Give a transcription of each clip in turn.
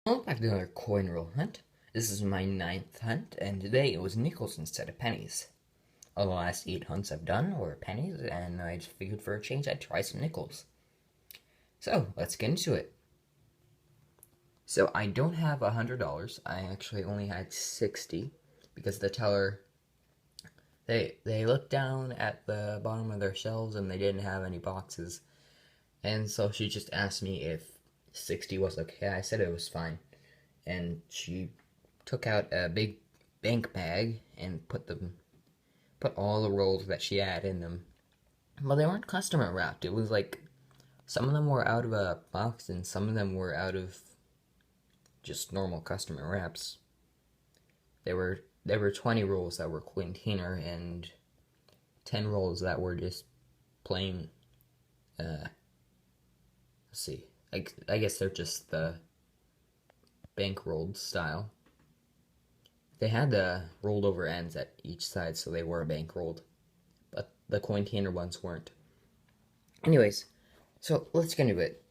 Welcome back to another coin roll hunt. This is my 9th hunt, and today it was nickels instead of pennies. All the last 8 hunts I've done were pennies, and I just figured for a change I'd try some nickels. So, let's get into it. So, I don't have $100. I actually only had 60 because the teller, they looked down at the bottom of their shelves and they didn't have any boxes. And so she just asked me if 60 was okay. I said it was fine. And she took out a big bank bag and put all the rolls that she had in them. But they weren't customer wrapped. It was like some of them were out of a box and some of them were out of just normal customer wraps. There were 20 rolls that were container and 10 rolls that were just plain. Let's see. I guess they're just the bank rolled style. They had the rolled over ends at each side, so they were bank rolled, but the container ones weren't. Anyways, so let's get into it.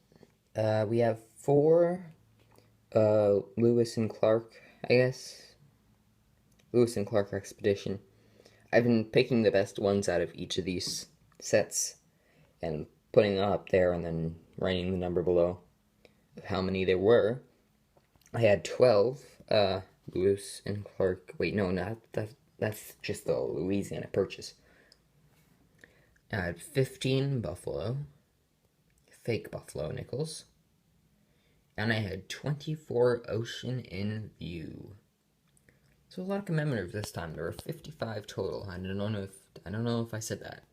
We have 4 Lewis and Clarke, I guess. Lewis and Clarke Expedition. I've been picking the best ones out of each of these sets and putting them up there and then writing the number below of how many there were. I had 12 Lewis and Clarke. Wait, no, that's just the Louisiana purchase. I had 15 Buffalo, fake Buffalo nickels, and I had 24 Ocean in View. So a lot of commemorative this time. There were 55 total. I don't know if I said that.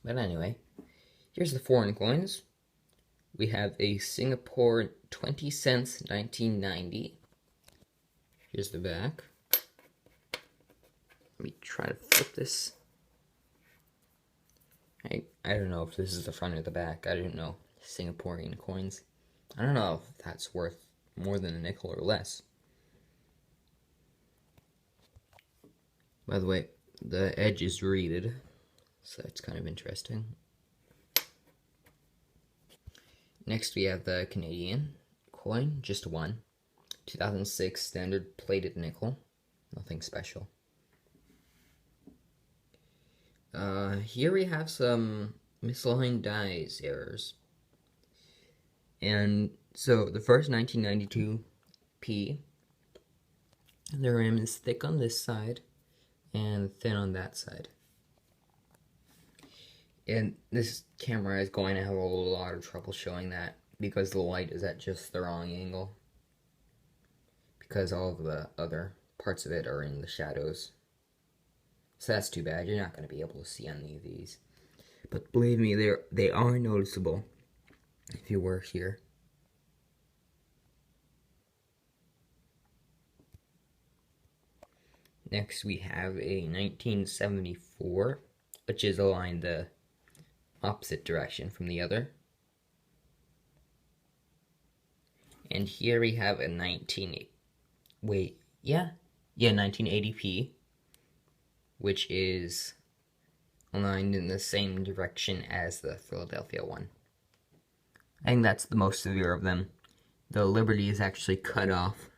But anyway, here's the foreign coins. We have a Singapore 20 cents 1990. Here's the back. Let me try to flip this. I don't know if this is the front or the back. I don't know. Singaporean coins. I don't know if that's worth more than a nickel or less. By the way, the edge is reeded, so that's kind of interesting. Next we have the Canadian coin, just one. 2006 standard plated nickel. Nothing special. Here we have some misaligned dies errors. And so the first 1992 P, the rim is thick on this side and thin on that side. And this camera is going to have a lot of trouble showing that because the light is at just the wrong angle. Because all of the other parts of it are in the shadows. So that's too bad. You're not going to be able to see any of these. But believe me, they are noticeable if you were here. Next we have a 1974, which is aligned the opposite direction from the other. And here we have a 1980p, which is aligned in the same direction as the Philadelphia one. I think that's the most severe of them. The Liberty is actually cut off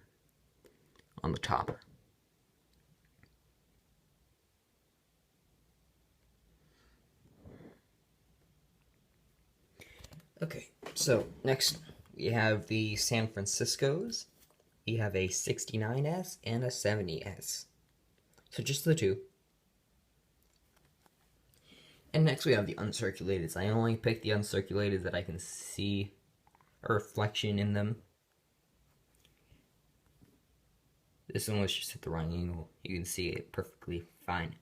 on the top. Okay, so next we have the San Franciscos. We have a 69S and a 70S. So just the two. And next we have the Uncirculated. I only picked the Uncirculated that I can see a reflection in them. This one was just at the wrong angle. You can see it perfectly fine.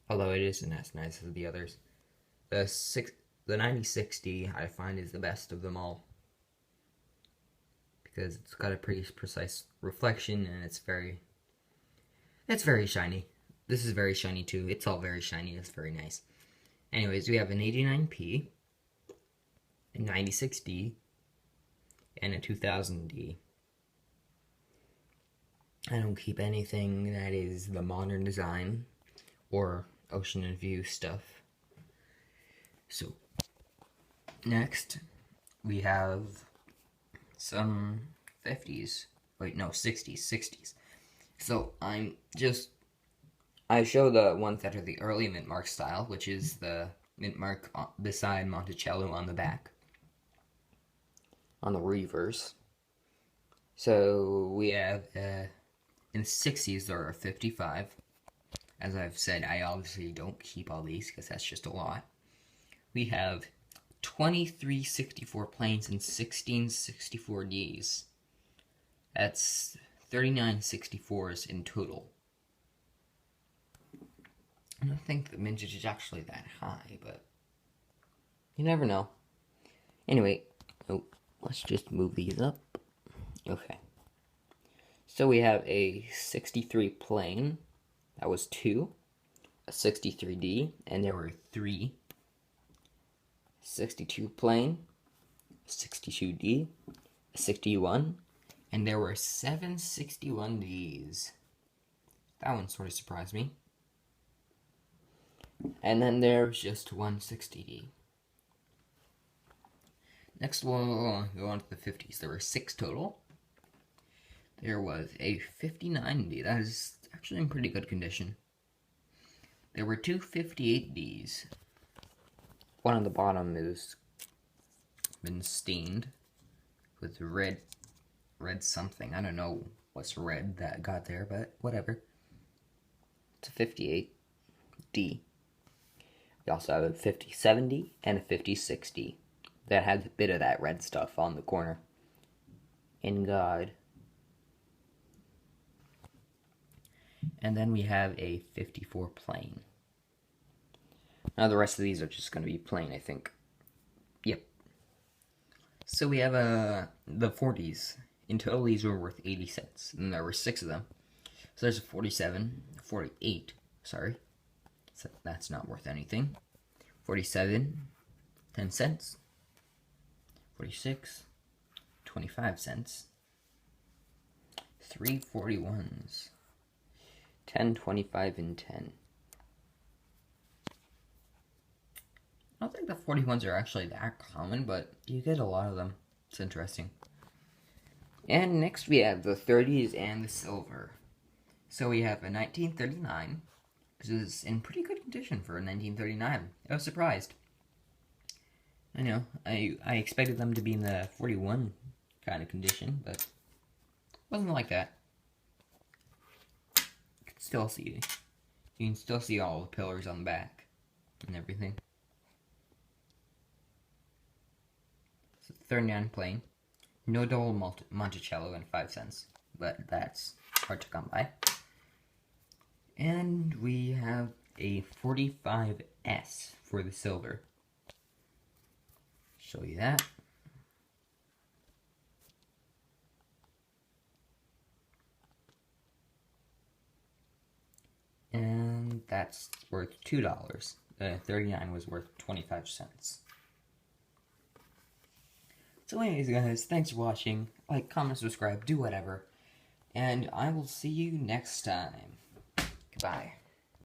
Although it isn't as nice as the others. The 9060 I find is the best of them all. Because it's got a pretty precise reflection and it's very shiny. This is very shiny too. It's all very shiny. It's very nice. Anyways, we have an 89p, a 96D, and a 2000D. I don't keep anything that is the modern design or Ocean and View stuff. So, next, we have some 50s. Wait, no, 60s. So I show the ones that are the early mint mark style, which is the mint mark beside Monticello on the back, on the reverse. So we have, in the 60s, there are 55. As I've said, I obviously don't keep all these because that's just a lot. We have 23 64 planes and 16 64Ds. That's 39 64s in total. I don't think the mintage is actually that high, but you never know. Anyway, let's just move these up. Okay. So we have a 63 plane. That was 2. A 63D, and there were 3. 62 plane, 62D, 61, and there were 7 61Ds. That one sort of surprised me. And then there's just 1 60D. Next we'll go on to the 50s. There were 6 total. There was a 59D. That is actually in pretty good condition. There were 2 58Ds. One on the bottom is been stained with red something. I don't know what's red that got there, but whatever. It's a 58D. We also have a 57D and a 56D that has a bit of that red stuff on the corner. In God. And then we have a 54 plane. Now the rest of these are just going to be plain, I think. Yep. So we have the 40s. In total, these were worth 80 cents. And there were 6 of them. So there's a 48, sorry. So that's not worth anything. 47, 10 cents. 46, 25 cents. 3 41s. 10, 25, and 10. I don't think the 41s are actually that common, but you get a lot of them. It's interesting. And next we have the 30s and the silver. So we have a 1939. This is in pretty good condition for a 1939. I was surprised. I know, I expected them to be in the 41 kind of condition, but it wasn't like that. You can still see all the pillars on the back and everything. It's a 39 plane. No double Monticello and 5 cents, but that's hard to come by. And we have a 45S for the silver. Show you that. And that's worth $2. The 39 was worth 25 cents. So anyways, guys, thanks for watching. Like, comment, subscribe, do whatever. And I will see you next time. Goodbye.